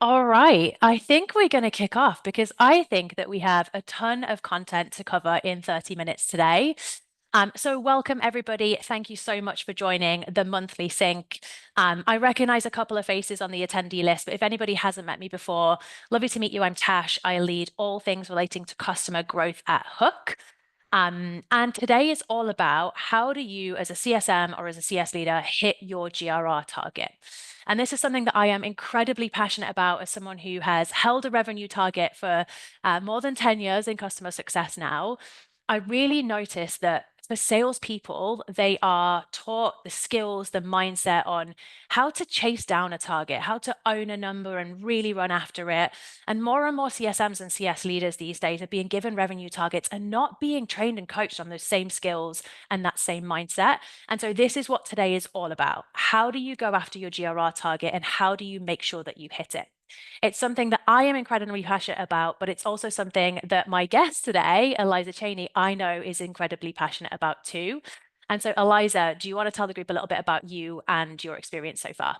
All right, I think we're going to kick off because I think that we have a ton of content to cover in 30 minutes today. So welcome everybody. Thank you so much for joining the monthly sync. I recognize a couple of faces on the attendee list, but if anybody hasn't met me before, lovely to meet you. I'm Tash. I lead all things relating to customer growth at Hook. And today is all about how do you, as a CSM or as a CS leader, hit your GRR target? And this is something that I am incredibly passionate about as someone who has held a revenue target for more than 10 years in customer success now. I really notice that for salespeople, they are taught the skills, the mindset on how to chase down a target, how to own a number and really run after it. And more CSMs and CS leaders these days are being given revenue targets and not being trained and coached on those same skills and that same mindset. And so this is what today is all about. How do you go after your GRR target and how do you make sure that you hit it? It's something that I am incredibly passionate about, but it's also something that my guest today, Eliza Cheney, I know is incredibly passionate about too. And so, Eliza, do you want to tell the group a little bit about you and your experience so far?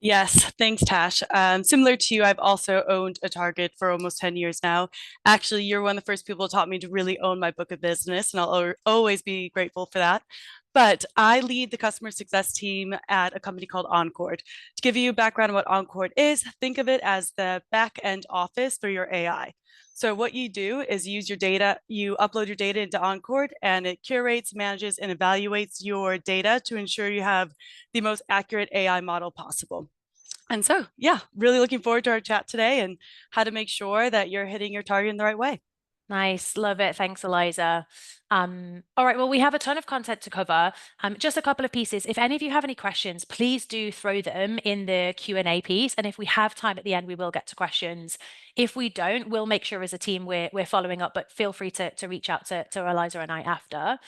Yes, thanks, Tash. Similar to you, I've also owned a Target for almost 10 years now. Actually, you're one of the first people who taught me to really own my book of business, and I'll always be grateful for that. But I lead the customer success team at a company called Encord. To give you a background on what Encord is, think of it as the back end office for your AI. So what you do is use your data, you upload your data into Encord, and it curates, manages, and evaluates your data to ensure you have the most accurate AI model possible. And so, yeah, really looking forward to our chat today and how to make sure that you're hitting your target in the right way. Nice, love it. Thanks, Eliza. All right, well, we have a ton of content to cover. Just a couple of pieces. If any of you have any questions, please do throw them in the Q&A piece. And if we have time at the end, we will get to questions. If we don't, we'll make sure as a team we're following up, but feel free to reach out to Eliza and I after.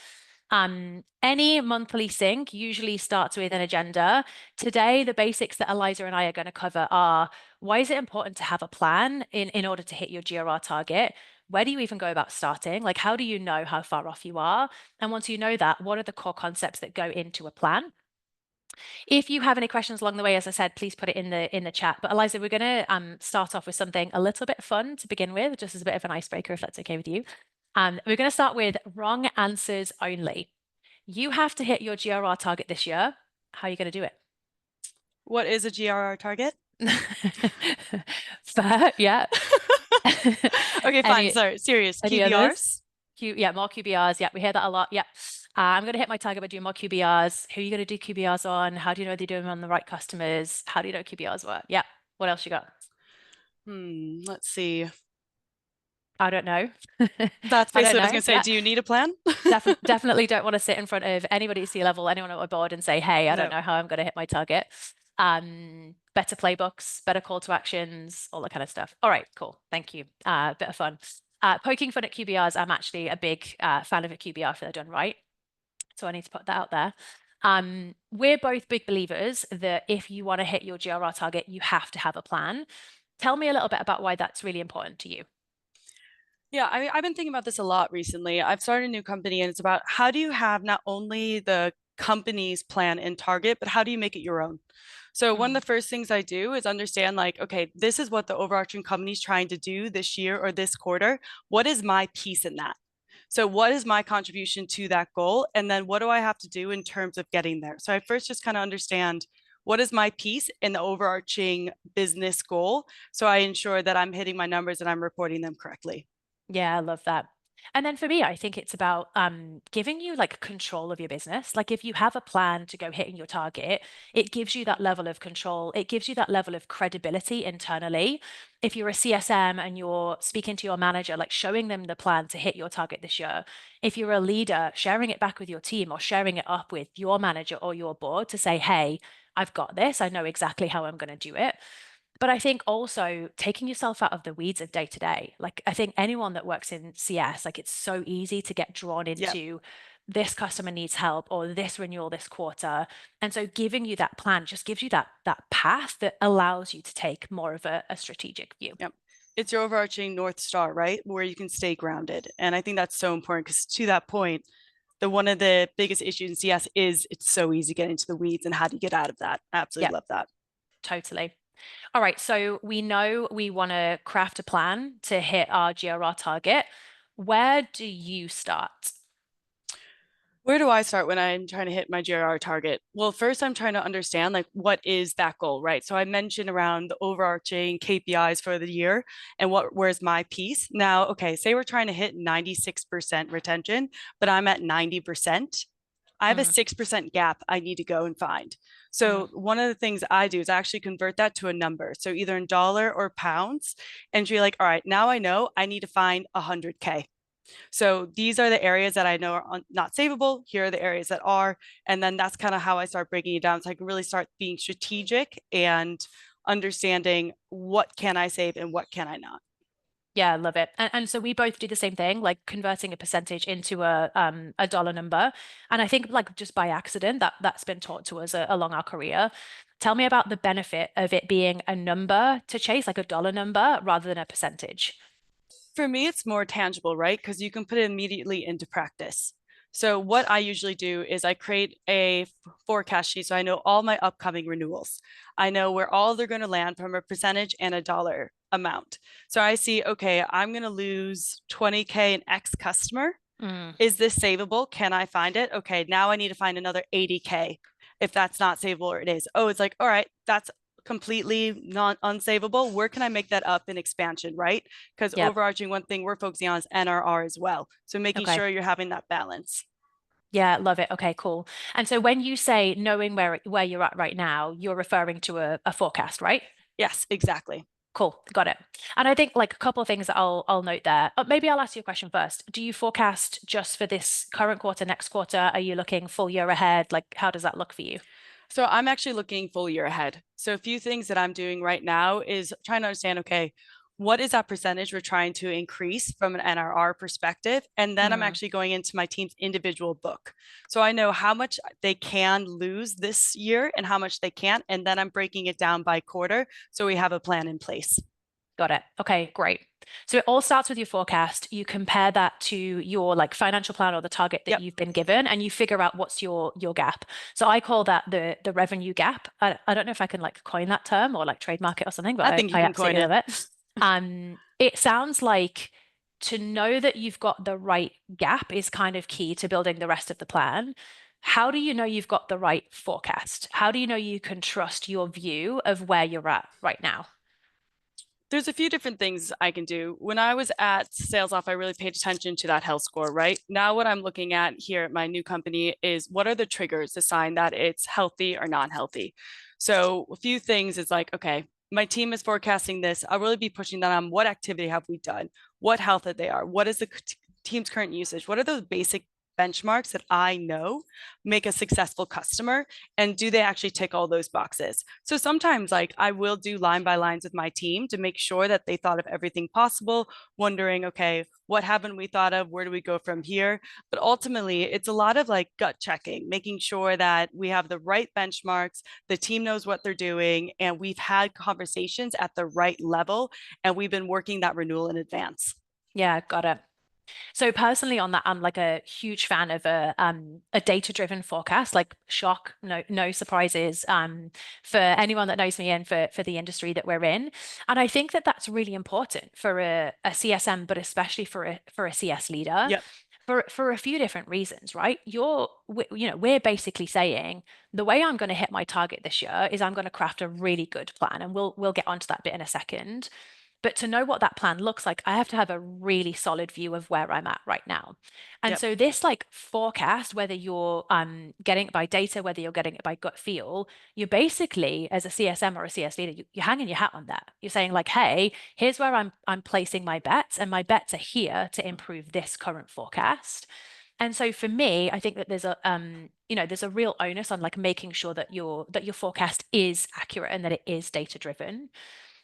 Any monthly sync usually starts with an agenda. Today, the basics that Eliza and I are going to cover are why is it important to have a plan in order to hit your GRR target? Where do you even go about starting? Like, how do you know how far off you are? And once you know that, what are the core concepts that go into a plan? If you have any questions along the way, as I said, please put it in the chat. But Eliza, we're going to start off with something a little bit fun to begin with, just as a bit of an icebreaker, if that's okay with you. We're going to start with wrong answers only. You have to hit your GRR target this year. How are you going to do it? What is a GRR target? Fair, yeah. Okay, fine. Any Sorry, serious. any others? QBRs? Yeah, more QBRs. Yeah, we hear that a lot. Yeah. I'm going to hit my target by doing more QBRs. Who are you going to do QBRs on? How do you know they're doing them on the right customers? How do you know QBRs work? Yeah. What else you got? Let's see. I don't know. That's I don't basically what I was know. going to say. Yeah. Do you need a plan? Definitely don't want to sit in front of anybody at C-level, anyone at my board and say, hey, I don't No. know how I'm going to hit my target. Better playbooks, better call to actions, all that kind of stuff. All right, cool. Thank you. Bit of fun. Poking fun at QBRs, I'm actually a big fan of a QBR if they're done right. So I need to put that out there. We're both big believers that if you want to hit your GRR target, you have to have a plan. Tell me a little bit about why that's really important to you. Yeah, I've been thinking about this a lot recently. I've started a new company and it's about how do you have not only the company's plan and target, but how do you make it your own? So one of Mm, the first things I do is understand like, okay, this is what the overarching company is trying to do this year or this quarter. What is my piece in that? So what is my contribution to that goal? And then what do I have to do in terms of getting there? So I first just kind of understand what is my piece in the overarching business goal. So I ensure that I'm hitting my numbers and I'm reporting them correctly. yeah, I love that. And then for me, I think it's about giving you like control of your business. Like if you have a plan to go hitting your target, it gives you that level of control. It gives you that level of credibility internally. If you're a CSM and you're speaking to your manager, like showing them the plan to hit your target this year. If you're a leader, sharing it back with your team or sharing it up with your manager or your board to say, hey, I've got this. I know exactly how I'm going to do it. But I think also taking yourself out of the weeds of day to day. Like I think anyone that works in CS, like it's so easy to get drawn Yeah. into this customer needs help or this renewal this quarter. And so giving you that plan just gives you that path that allows you to take more of a strategic view. Yeah. It's your overarching North Star, right? Where you can stay grounded. And I think that's so important because to that point, the one of the biggest issues in CS is it's so easy to get into the weeds and how do you get out of that? Absolutely Yeah, love that. totally. All right, so we know we want to craft a plan to hit our GRR target. Where do you start? Where do I start when I'm trying to hit my GRR target? Well, first I'm trying to understand like what is that goal, right? So I mentioned around the overarching KPIs for the year and where's my piece. Now, okay, say we're trying to hit 96% retention, but I'm at 90%. I have a Mm, 6% gap I need to go and find. mm, So one of the things I do is I actually convert that to a number. So either in dollar or pounds, and you're like, all right, now I know I need to find 100K. So these are the areas that I know are not savable. Here are the areas that are. And then that's kind of how I start breaking it down. So I can really start being strategic and understanding what can I save and what can I not. yeah, love it. And so we both do the same thing, like converting a percentage into a dollar number. And I think like just by accident that's been taught to us along our career. Tell me about the benefit of it being a number to chase, like a dollar number rather than a percentage. For me, it's more tangible, right? Because you can put it immediately into practice. So what I usually do is I create a forecast sheet so I know all my upcoming renewals. I know where all they're going to land from a percentage and a dollar amount. So I see, okay, I'm going to lose 20K in X customer. Mm, Is this savable? Can I find it? Okay, now I need to find another 80K if that's not savable or it is. Oh, it's like, all right, that's completely not unsavable. Where can I make that up in expansion, right? Because yep. overarching one thing we're focusing on is NRR as well. So making Okay. sure you're having that balance. Yeah, love it. Okay, cool. And so when you say knowing where you're at right now, you're referring to a forecast, right? Yes, exactly. Cool, got it. And I think like a couple of things that I'll note there. Maybe I'll ask you a question first. Do you forecast just for this current quarter, next quarter? Are you looking full year ahead? Like, how does that look for you? So I'm actually looking full year ahead. So a few things that I'm doing right now is trying to understand, okay, what is that percentage we're trying to increase from an NRR perspective? And then I'm Mm, actually going into my team's individual book. So I know how much they can lose this year and how much they can't. And then I'm breaking it down by quarter. So we have a plan in place. got it. Okay, great. So it all starts with your forecast. You compare that to your like financial plan or the target that Yep. you've been given, and you figure out what's your gap. So I call that the revenue gap. I don't know if I can like coin that term or like trademark it or something, but I think you I can coin absolutely it. love it. It sounds like to know that you've got the right gap is kind of key to building the rest of the plan. How do you know you've got the right forecast? How do you know you can trust your view of where you're at right now? There's a few different things I can do. When I was at Sales Off, I really paid attention to that health score, right? Now, what I'm looking at here at my new company is what are the triggers to sign that it's healthy or non healthy? So, a few things is like, okay, my team is forecasting this. I'll really be pushing that on what activity have we done? What health that they are? What is the team's current usage? What are those basic benchmarks that I know make a successful customer, and do they actually tick all those boxes? So sometimes like I will do line by lines with my team to make sure that they thought of everything possible, wondering, okay, what haven't we thought of? Where do we go from here? But ultimately, it's a lot of like gut checking, making sure that we have the right benchmarks, the team knows what they're doing, and we've had conversations at the right level, and we've been working that renewal in advance. Yeah, got it. So personally on that, I'm like a huge fan of a data-driven forecast, like shock, no surprises for anyone that knows me and for the industry that we're in. And I think that that's really important for a CSM, but especially for a CS leader. Yep. For a few different reasons, right? We're basically saying the way I'm going to hit my target this year is I'm going to craft a really good plan, and we'll get onto that bit in a second. But to know what that plan looks like, I have to have a really solid view of where I'm at right now. And Yep. so this like forecast, whether you're getting it by data, whether you're getting it by gut feel, you're basically as a CSM or a CS leader, you're hanging your hat on that. You're saying like, hey, here's where I'm placing my bets, and my bets are here to improve this current forecast. And so for me, I think that there's a real onus on like making sure that your forecast is accurate and that it is data driven.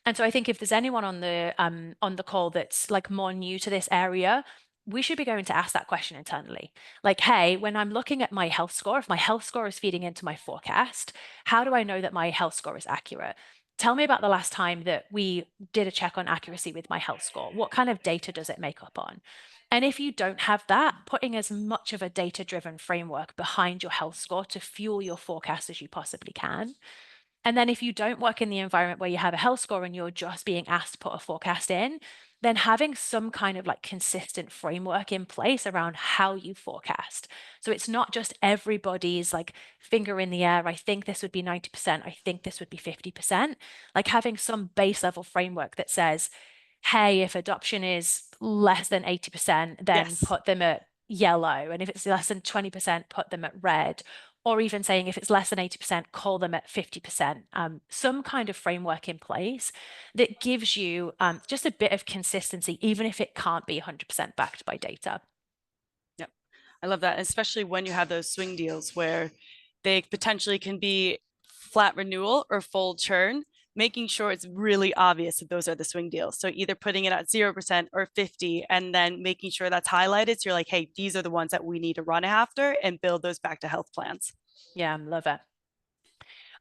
And so I think if there's anyone on the call that's like more new to this area, we should be going to ask that question internally. Like, hey, when I'm looking at my health score, if my health score is feeding into my forecast, how do I know that my health score is accurate? Tell me about the last time that we did a check on accuracy with my health score. What kind of data does it make up on? And if you don't have that, putting as much of a data driven framework behind your health score to fuel your forecast as you possibly can. And then if you don't work in the environment where you have a health score and you're just being asked to put a forecast in, then having some kind of like consistent framework in place around how you forecast. So it's not just everybody's like finger in the air. I think this would be 90%. I think this would be 50%. Like having some base level framework that says, hey, if adoption is less than 80%, then Yes. put them at yellow. And if it's less than 20%, put them at red. Or even saying if it's less than 80%, call them at 50%. Some kind of framework in place that gives you just a bit of consistency, even if it can't be 100% backed by data. Yep. I love that, especially when you have those swing deals where they potentially can be flat renewal or full churn, making sure it's really obvious that those are the swing deals. So either putting it at 0% or 50 and then making sure that's highlighted. So you're like, hey, these are the ones that we need to run after and build those back to health plans. Yeah, love it.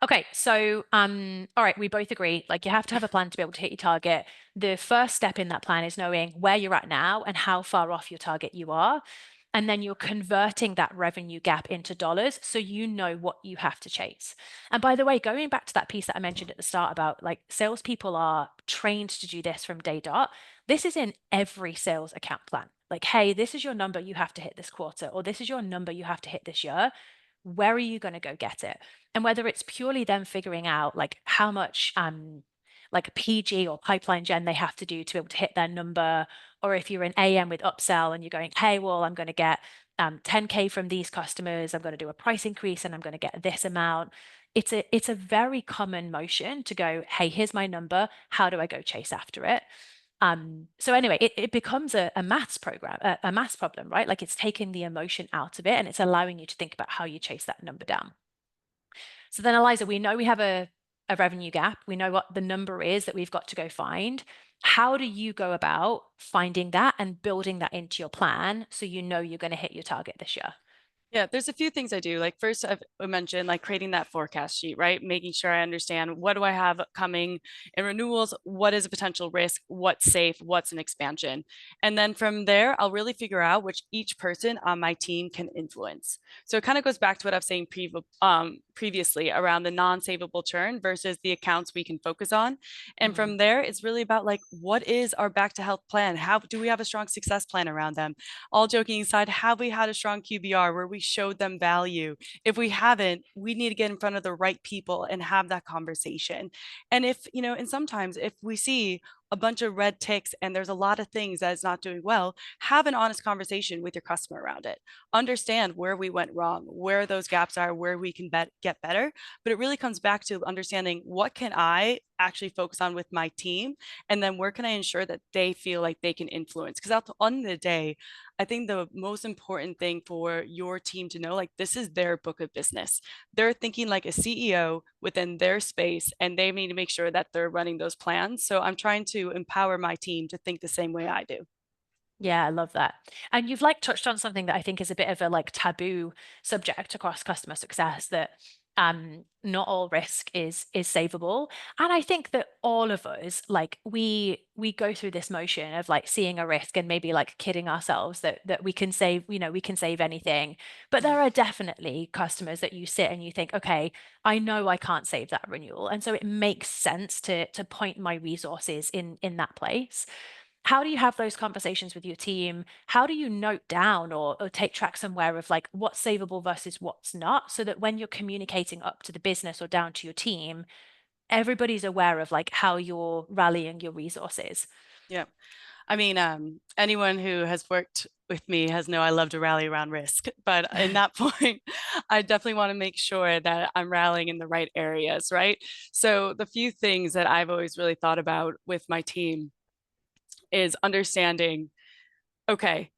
Okay, so all right, we both agree, like you have to have a plan to be able to hit your target. The first step in that plan is knowing where you're at now and how far off your target you are. And then you're converting that revenue gap into dollars so you know what you have to chase. And by the way, going back to that piece that I mentioned at the start about like salespeople are trained to do this from day dot, this is in every sales account plan. Like, hey, this is your number you have to hit this quarter, or this is your number you have to hit this year. Where are you going to go get it? And whether it's purely them figuring out like how much like PG or pipeline gen they have to do to be able to hit their number, or if you're an AM with upsell and you're going, hey, well, I'm going to get 10K from these customers, I'm going to do a price increase and I'm going to get this amount. It's a very common motion to go, hey, here's my number. How do I go chase after it? So anyway, it becomes a maths program, a maths problem, right? Like it's taking the emotion out of it and it's allowing you to think about how you chase that number down. So then, Eliza, we know we have a revenue gap. We know what the number is that we've got to go find. How do you go about finding that and building that into your plan so you know you're going to hit your target this year? Yeah, there's a few things I do. Like first, I've mentioned like creating that forecast sheet, right? Making sure I understand what do I have coming in renewals, what is a potential risk, what's safe, what's an expansion. And then from there, I'll really figure out which each person on my team can influence. So it kind of goes back to what I was saying previously around the non-savable churn versus the accounts we can focus on. And from there, it's really about like, what is our back to health plan? How do we have a strong success plan around them? All joking aside, have we had a strong QBR where we showed them value? If we haven't, we need to get in front of the right people and have that conversation. And if, and sometimes if we see a bunch of red ticks and there's a lot of things that is not doing well, have an honest conversation with your customer around it. Understand where we went wrong, where those gaps are, where we can get better. But it really comes back to understanding what can I actually focus on with my team, and then where can I ensure that they feel like they can influence? Because at the end of the day, I think the most important thing for your team to know, like this is their book of business. They're thinking like a CEO within their space, and they need to make sure that they're running those plans. So I'm trying to empower my team to think the same way I do. Yeah, I love that. And you've like touched on something that I think is a bit of a like taboo subject across customer success, that not all risk is savable. And I think that all of us like we go through this motion of like seeing a risk and maybe like kidding ourselves that we can save, we can save anything. But there are definitely customers that you sit and you think, okay, I know I can't save that renewal. And so it makes sense to point my resources in that place. How do you have those conversations with your team? How do you note down or take track somewhere of like what's savable versus what's not, so that when you're communicating up to the business or down to your team, everybody's aware of like how you're rallying your resources? Yeah. I mean, anyone who has worked with me has know I love to rally around risk. But in that point, I definitely want to make sure that I'm rallying in the right areas, right? So the few things that I've always really thought about with my team is understanding, okay,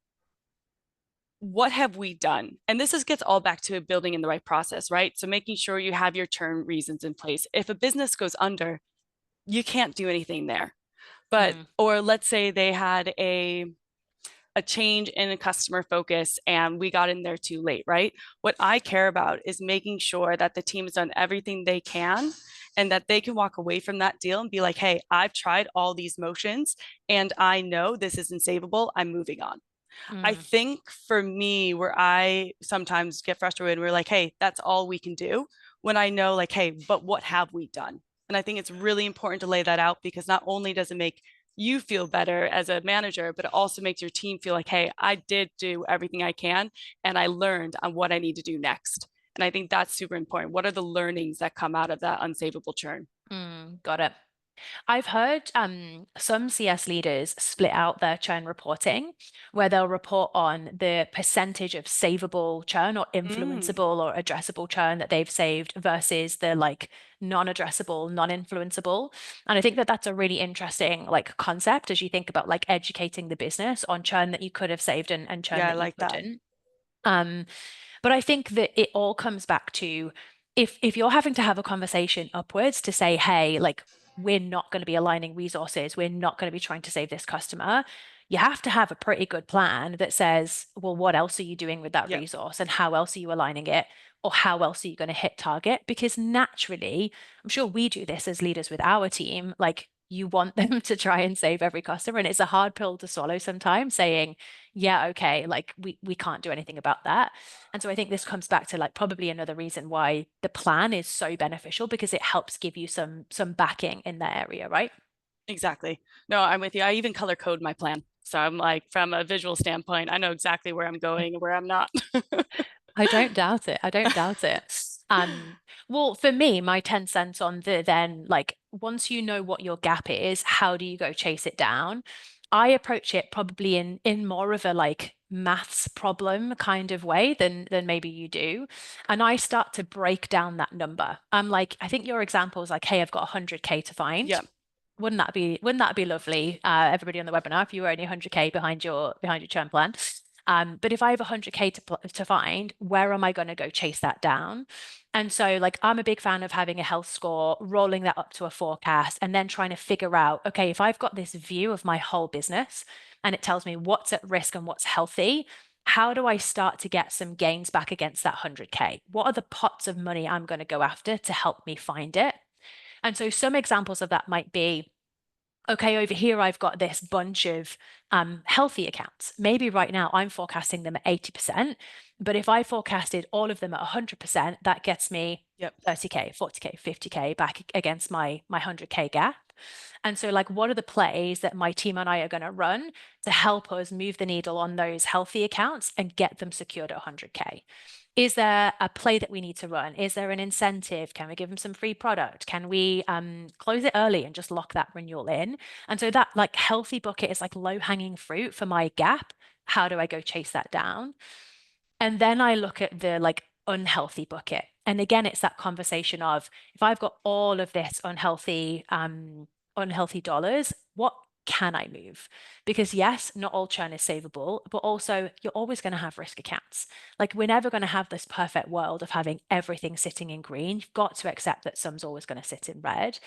what have we done? And this gets all back to building in the right process, right? So making sure you have your churn reasons in place. If a business goes under, you can't do anything there. But, Mm, or let's say they had a change in a customer focus and we got in there too late, right? What I care about is making sure that the team has done everything they can and that they can walk away from that deal and be like, hey, I've tried all these motions and I know this isn't savable. I'm moving on. I mm, think for me, where I sometimes get frustrated, we're like, hey, that's all we can do. when I know like, hey, but what have we done? And I think it's really important to lay that out, because not only does it make you feel better as a manager, but it also makes your team feel like, hey, I did do everything I can and I learned on what I need to do next. And I think that's super important. What are the learnings that come out of that unsavable churn? Got it. I've heard some CS leaders split out their churn reporting, where they'll report on the percentage of savable churn or Mm, influenceable or addressable churn that they've saved versus the like non-addressable, non-influenceable. And I think that that's a really interesting like concept as you think about like educating the business on churn that you could have saved and churn yeah, I that you like that. couldn't. Um, but I think that it all comes back to if you're having to have a conversation upwards to say, hey, like we're not going to be aligning resources, we're not going to be trying to save this customer, you have to have a pretty good plan that says, well, what else are you doing with that Yep, resource and how else are you aligning it? Or how else are you going to hit target? Because naturally, I'm sure we do this as leaders with our team, like you want them to try and save every customer. And it's a hard pill to swallow sometimes saying, yeah, okay, like we can't do anything about that. And so I think this comes back to like probably another reason why the plan is so beneficial because it helps give you some backing in that area, right? exactly. No, I'm with you. I even color code my plan. So I'm like, from a visual standpoint, I know exactly where I'm going and where I'm not. I don't doubt it. I don't doubt it. Um, well, for me, my 10 cents on the then, like, once you know what your gap is, how do you go chase it down? I approach it probably in more of a like maths problem kind of way than maybe you do. And I start to break down that number. I'm like, I think your example is like, hey, I've got 100K to find. Yeah, Wouldn't that be lovely, everybody on the webinar, if you were only 100K behind your churn plan? But if I have 100K to find, where am I going to go chase that down? And so, like, I'm a big fan of having a health score, rolling that up to a forecast, and then trying to figure out, okay, if I've got this view of my whole business and it tells me what's at risk and what's healthy, how do I start to get some gains back against that 100K? What are the pots of money I'm going to go after to help me find it? And so some examples of that might be, okay, over here, I've got this bunch of healthy accounts. Maybe right now I'm forecasting them at 80%, but if I forecasted all of them at 100%, that gets me yep. 30K, 40K, 50K back against my 100K gap. And so, like, what are the plays that my team and I are going to run to help us move the needle on those healthy accounts and get them secured at 100K? Is there a play that we need to run? Is there an incentive? Can we give them some free product? Can we close it early and just lock that renewal in? And so that like healthy bucket is like low hanging fruit for my gap. How do I go chase that down? And then I look at the like unhealthy bucket. And again, it's that conversation of if I've got all of this unhealthy dollars, what can I move? Because yes, not all churn is savable, but also you're always going to have risk accounts. Like we're never going to have this perfect world of having everything sitting in green. You've got to accept that some's always going to sit in red.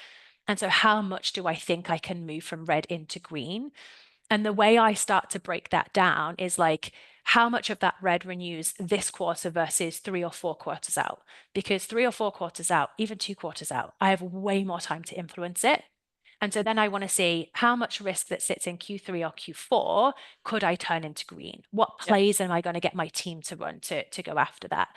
And so how much do I think I can move from red into green? And the way I start to break that down is like, how much of that red renews this quarter versus 3 or 4 quarters out? Because 3 or 4 quarters out, even 2 quarters out, I have way more time to influence it. And so then I want to see how much risk that sits in Q3 or Q4 could I turn into green? What Yep. plays am I going to get my team to run to go after that?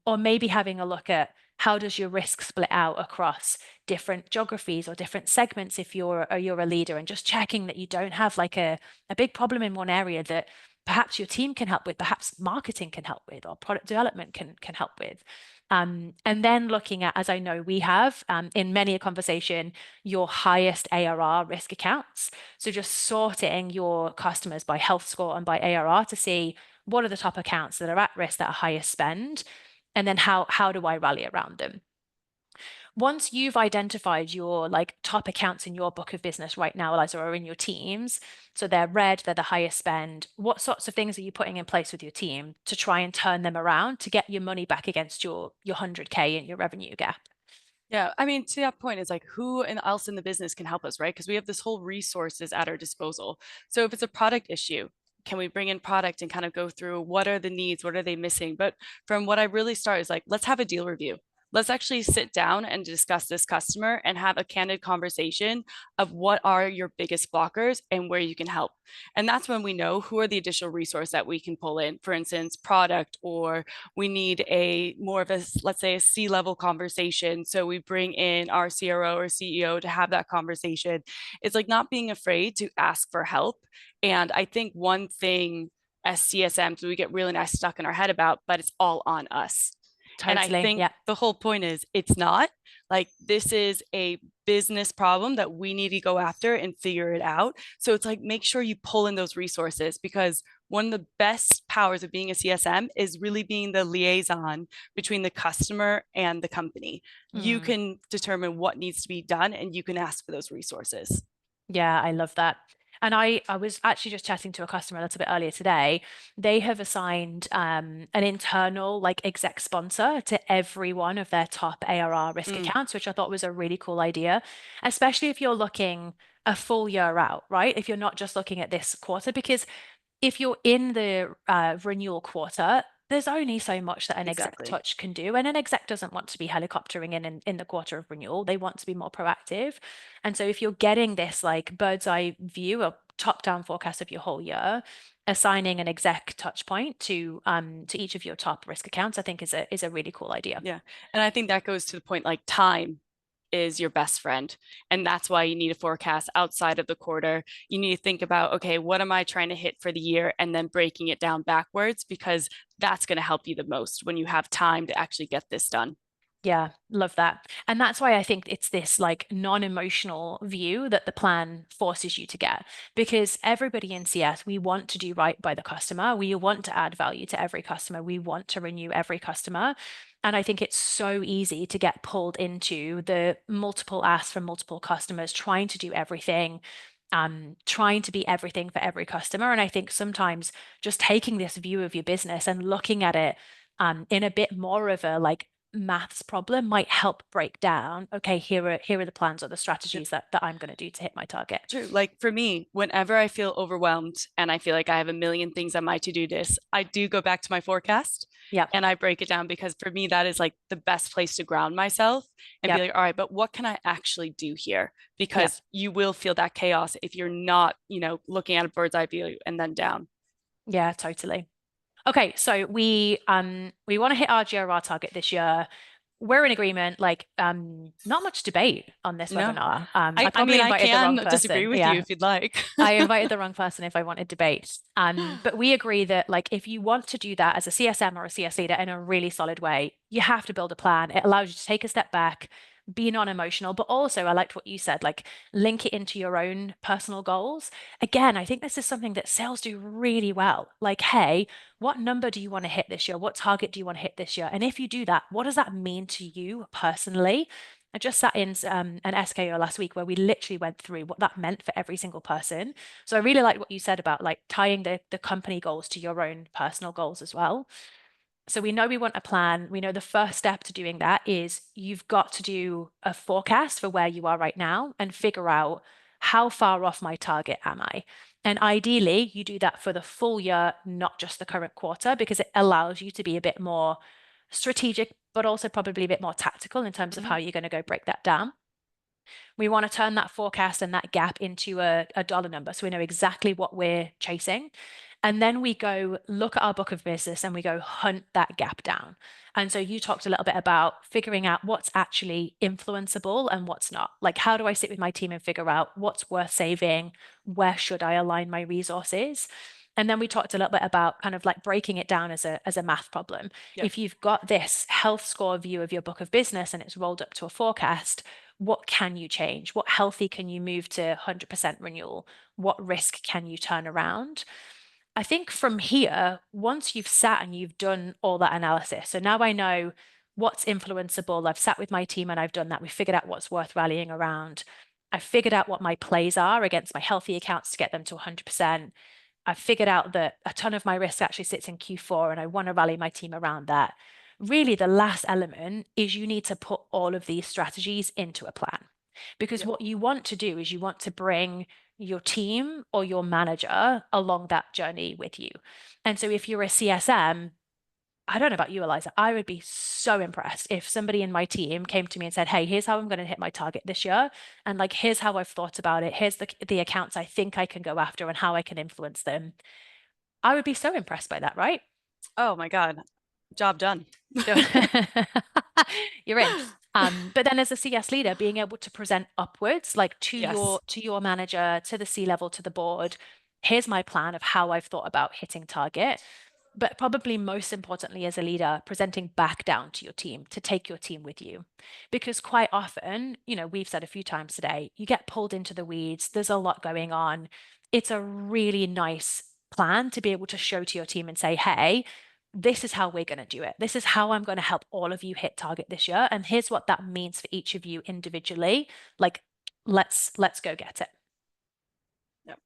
Or maybe having a look at how does your risk split out across different geographies or different segments if you're a leader, and just checking that you don't have like a big problem in one area that perhaps your team can help with, perhaps marketing can help with, or product development can help with. And then looking at, as I know we have in many a conversation, your highest ARR risk accounts. So just sorting your customers by health score and by ARR to see what are the top accounts that are at risk that are highest spend, and then how do I rally around them? Once you've identified your like top accounts in your book of business right now, Eliza, or in your teams, so they're red, they're the highest spend, what sorts of things are you putting in place with your team to try and turn them around to get your money back against your 100K and your revenue gap? Yeah, I mean, to that point, it's like who else in the business can help us, right? Because we have this whole resources at our disposal. So if it's a product issue, can we bring in product and kind of go through what are the needs, what are they missing? But from what I really start is like, let's have a deal review. let's actually sit down and discuss this customer and have a candid conversation of what are your biggest blockers and where you can help. And that's when we know who are the additional resource that we can pull in. For instance, product, or we need a more of a, let's say, a C-level conversation. So we bring in our CRO or CEO to have that conversation. It's like not being afraid to ask for help. And I think one thing as CSMs, we get really nice stuck in our head about, but it's all on us. And I Totally. think Yeah. the whole point is it's not like this is a business problem that we need to go after and figure it out. So it's like make sure you pull in those resources, because one of the best powers of being a CSM is really being the liaison between the customer and the company. You Mm. can determine what needs to be done and you can ask for those resources. Yeah, I love that. And I was actually just chatting to a customer a little bit earlier today. They have assigned an internal like exec sponsor to every one of their top ARR risk Mm, accounts, which I thought was a really cool idea, especially if you're looking a full year out, right? If you're not just looking at this quarter, because if you're in the renewal quarter, there's only so much that an exec exactly. touch can do. And an exec doesn't want to be helicoptering in the quarter of renewal. They want to be more proactive. And so if you're getting this like bird's eye view or top-down forecast of your whole year, assigning an exec touch point to each of your top risk accounts, I think is a really cool idea. Yeah. And I think that goes to the point like time is your best friend. And that's why you need a forecast outside of the quarter. You need to think about, okay, what am I trying to hit for the year? And then breaking it down backwards, because that's going to help you the most when you have time to actually get this done. Yeah, love that. And that's why I think it's this like non-emotional view that the plan forces you to get. Because everybody in CS, we want to do right by the customer. We want to add value to every customer. We want to renew every customer. And I think it's so easy to get pulled into the multiple asks from multiple customers, trying to do everything, trying to be everything for every customer. And I think sometimes just taking this view of your business and looking at it in a bit more of a like maths problem might help break down, okay, here are the plans or the strategies that I'm going to do to hit my target. True. Like for me, whenever I feel overwhelmed and I feel like I have a million things on my to-do list, I do go back to my forecast Yeah, and I break it down, because for me, that is like the best place to ground myself and be yeah, like, all right, but what can I actually do here? yeah, Because you will feel that chaos if you're not, looking at a bird's eye view and then down. yeah, totally. Okay, so we want to hit our GRR target this year. We're in agreement, like not much debate on this No, webinar. I I probably mean, I invited the wrong can disagree person. with you Yeah, if you'd like. I invited the wrong person if I wanted debate. But we agree that like if you want to do that as a CSM or a CS leader in a really solid way, you have to build a plan. It allows you to take a step back, be non-emotional, but also I liked what you said, like link it into your own personal goals. Again, I think this is something that sales do really well. Like, hey, what number do you want to hit this year? What target do you want to hit this year? And if you do that, what does that mean to you personally? I just sat in an SKO last week where we literally went through what that meant for every single person. So I really like what you said about like tying the company goals to your own personal goals as well. So we know we want a plan. We know the first step to doing that is you've got to do a forecast for where you are right now and figure out how far off my target am I? And ideally, you do that for the full year, not just the current quarter, because it allows you to be a bit more strategic, but also probably a bit more tactical in terms of how Mhm. you're going to go break that down. We want to turn that forecast and that gap into a dollar number so we know exactly what we're chasing. And then we go look at our book of business and we go hunt that gap down. And so you talked a little bit about figuring out what's actually influenceable and what's not. Like, how do I sit with my team and figure out what's worth saving? Where should I align my resources? And then we talked a little bit about kind of like breaking it down as a math problem. Yep. If you've got this health score view of your book of business and it's rolled up to a forecast, what can you change? What healthy can you move to 100% renewal? What risk can you turn around? I think from here, once you've sat and you've done all that analysis, so now I know what's influenceable. I've sat with my team and I've done that. We've figured out what's worth rallying around. I've figured out what my plays are against my healthy accounts to get them to 100%. I've figured out that a ton of my risk actually sits in Q4 and I want to rally my team around that. Really, the last element is you need to put all of these strategies into a plan. Because Yep. what you want to do is you want to bring your team or your manager along that journey with you. And so if you're a CSM, I don't know about you, Eliza. I would be so impressed if somebody in my team came to me and said, "Hey, here's how I'm going to hit my target this year, and like here's how I've thought about it. Here's the accounts I think I can go after and how I can influence them." I would be so impressed by that, right? Oh my God, job done. You're in. But then as a CS leader, being able to present upwards, like Yes. to your manager, to the C level, to the board, here's my plan of how I've thought about hitting target. But probably most importantly, as a leader, presenting back down to your team to take your team with you. Because quite often, we've said a few times today, you get pulled into the weeds, there's a lot going on. It's a really nice plan to be able to show to your team and say, hey, this is how we're going to do it. This is how I'm going to help all of you hit target this year. And here's what that means for each of you individually. Like, let's go get it. Yep.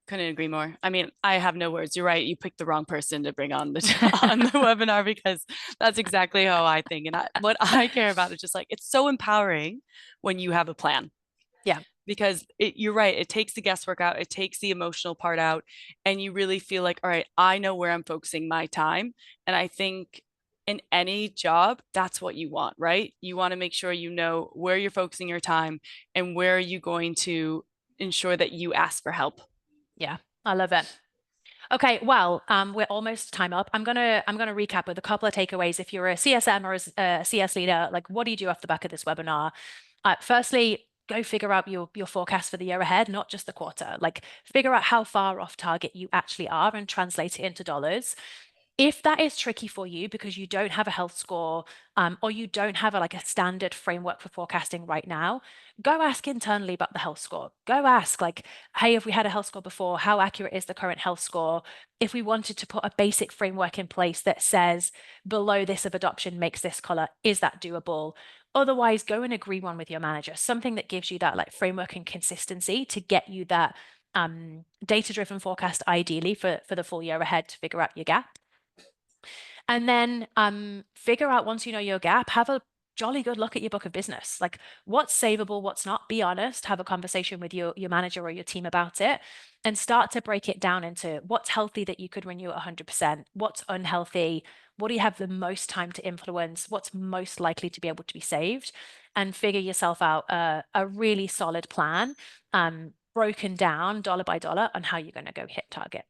Couldn't agree more. I mean, I have no words. You're right. You picked the wrong person to bring on the on the webinar because that's exactly how I think. And what I care about is just like it's so empowering when you have a plan. Yeah. Because you're right. It takes the guesswork out. It takes the emotional part out, and you really feel like, all right, I know where I'm focusing my time. And I think in any job, that's what you want, right? You want to make sure you know where you're focusing your time and where are you going to ensure that you ask for help. Yeah. I love it. Okay, well, we're almost time up. I'm gonna recap with a couple of takeaways. If you're a CSM or a CS leader, like what do you do off the back of this webinar? Firstly, go figure out your forecast for the year ahead, not just the quarter. Like figure out how far off target you actually are and translate it into dollars. If that is tricky for you because you don't have a health score or you don't have like a standard framework for forecasting right now, go ask internally about the health score. Go ask like, hey, have we had a health score before? How accurate is the current health score? If we wanted to put a basic framework in place that says below this of adoption makes this color, is that doable? Otherwise, go and agree one with your manager, something that gives you that like framework and consistency to get you that data-driven forecast ideally for the full year ahead to figure out your gap. And then figure out once you know your gap, have a jolly good look at your book of business. Like what's savable, what's not. Be honest, have a conversation with your manager or your team about it and start to break it down into what's healthy that you could renew at 100%, what's unhealthy, what do you have the most time to influence, what's most likely to be able to be saved, and figure yourself out a really solid plan, broken down dollar by dollar on how you're going to go hit target.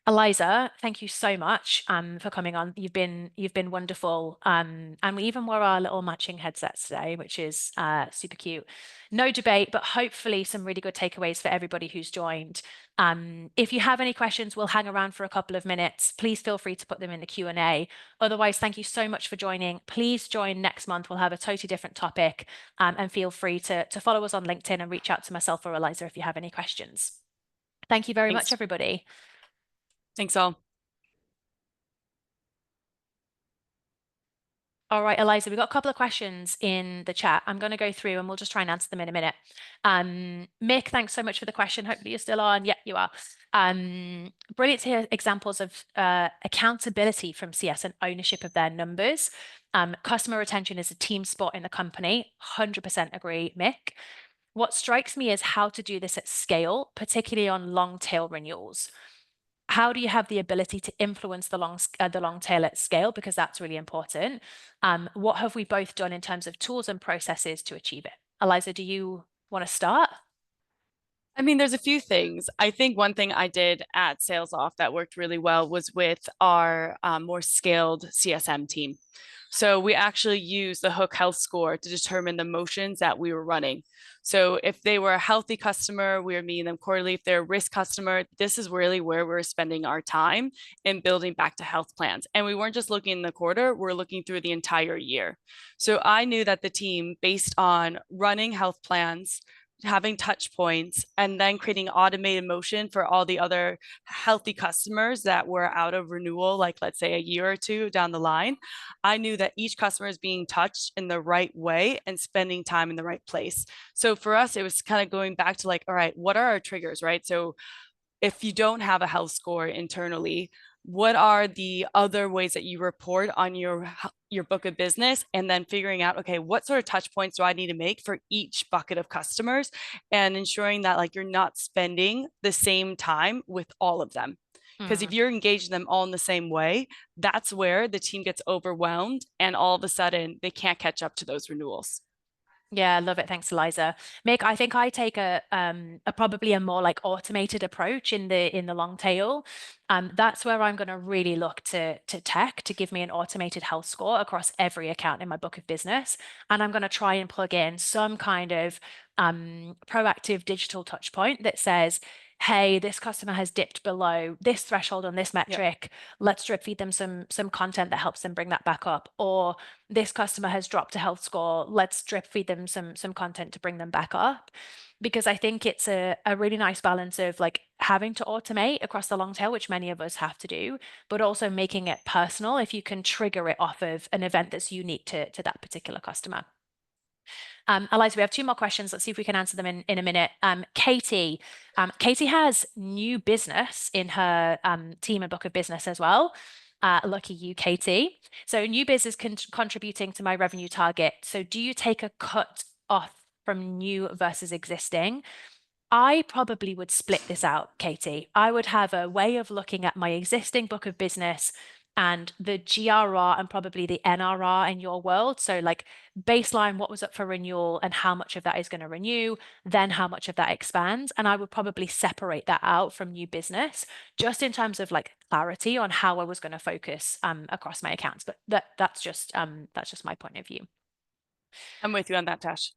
Eliza, thank you so much for coming on. You've been wonderful, and we even wore our little matching headsets today, which is super cute. No debate, but hopefully some really good takeaways for everybody who's joined. If you have any questions, we'll hang around for a couple of minutes. Please feel free to put them in the Q&A. Otherwise, thank you so much for joining. Please join next month. We'll have a totally different topic, and feel free to follow us on LinkedIn and reach out to myself or Eliza if you have any questions. Thank you very much, Thanks. everybody. Thanks all. All right, Eliza, we've got a couple of questions in the chat. I'm going to go through and we'll just try and answer them in a minute. Mick, thanks so much for the question. Hopefully you're still on. Yeah, you are. Brilliant to hear examples of accountability from CS and ownership of their numbers. Customer retention is a team sport in the company. 100% agree, Mick. What strikes me is how to do this at scale, particularly on long tail renewals. How do you have the ability to influence the long tail at scale? Because that's really important. What have we both done in terms of tools and processes to achieve it? Eliza, do you want to start? I mean, there's a few things. I think one thing I did at Sales Off that worked really well was with our more scaled CSM team. So we actually used the Hook Health Score to determine the motions that we were running. So if they were a healthy customer, we were meeting them quarterly. If they're a risk customer, this is really where we're spending our time in building back to health plans. And we weren't just looking in the quarter, we're looking through the entire year. So I knew that the team, based on running health plans, having touch points, and then creating automated motion for all the other healthy customers that were out of renewal, like let's say a year or two down the line, I knew that each customer is being touched in the right way and spending time in the right place. So for us, it was kind of going back to like, all right, what are our triggers, right? So if you don't have a health score internally, what are the other ways that you report on your book of business, and then figuring out, okay, what sort of touch points do I need to make for each bucket of customers, and ensuring that like you're not spending the same time with all of them. Because if Mm. you're engaging them all in the same way, that's where the team gets overwhelmed and all of a sudden they can't catch up to those renewals. Yeah, I love it. Thanks, Eliza. Mick, I think I take a probably a more like automated approach in the long tail. That's where I'm going to really look to tech to give me an automated health score across every account in my book of business, and I'm going to try and plug in some kind of proactive digital touch point that says, "Hey, this customer has dipped below this threshold on this Yep. metric. Let's drip feed them some content that helps them bring that back up." Or this customer has dropped a health score. Let's drip feed them some content to bring them back up. Because I think it's a really nice balance of like having to automate across the long tail, which many of us have to do, but also making it personal if you can trigger it off of an event that's unique to that particular customer. Eliza, we have two more questions. Let's see if we can answer them in a minute. Katie has new business in her team and book of business as well. Lucky you, Katie. So new business contributing to my revenue target. So do you take a cut off from new versus existing? I probably would split this out, Katie. I would have a way of looking at my existing book of business and the GRR and probably the NRR in your world. So, like baseline, what was up for renewal and how much of that is going to renew, then how much of that expands. And I would probably separate that out from new business just in terms of like clarity on how I was going to focus across my accounts. But that's just my point of view. I'm with you on that, Tash.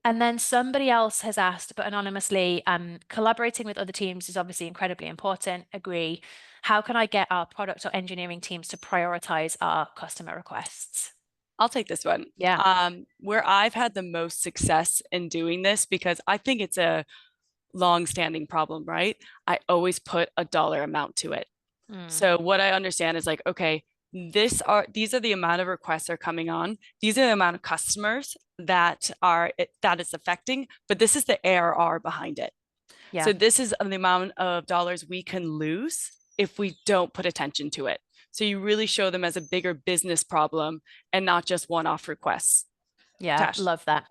And then somebody else has asked, but anonymously, collaborating with other teams is obviously incredibly important. Agree. How can I get our product or engineering teams to prioritize our customer requests? I'll take this one. Yeah. Where I've had the most success in doing this, because I think it's a long-standing problem, right? I always put a dollar amount to it. Mm, So what I understand is like, okay, these are the amount of requests that are coming on. These are the amount of customers that it's affecting, but this is the ARR behind it. yeah. So this is the amount of dollars we can lose if we don't put attention to it. So you really show them as a bigger business problem and not just one-off requests. Yeah. Tash. Love that.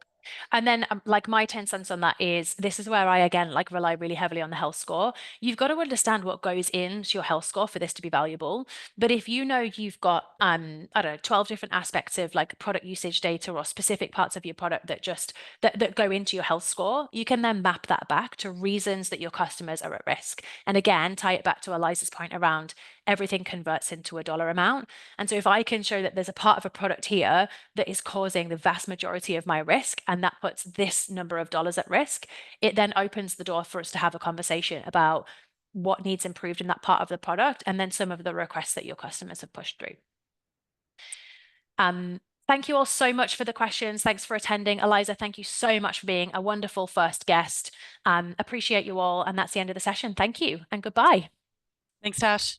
And then like my 10 cents on that is this is where I again like rely really heavily on the health score. You've got to understand what goes into your health score for this to be valuable. But if you know you've got I don't know, 12 different aspects of like product usage data or specific parts of your product that go into your health score, you can then map that back to reasons that your customers are at risk. And again, tie it back to Eliza's point around everything converts into a dollar amount. And so if I can show that there's a part of a product here that is causing the vast majority of my risk, and that puts this number of dollars at risk, it then opens the door for us to have a conversation about what needs improved in that part of the product, and then some of the requests that your customers have pushed through. Thank you all so much for the questions. Thanks for attending. Eliza, thank you so much for being a wonderful first guest. Appreciate you all. And that's the end of the session. Thank you and goodbye. Thanks, Tash.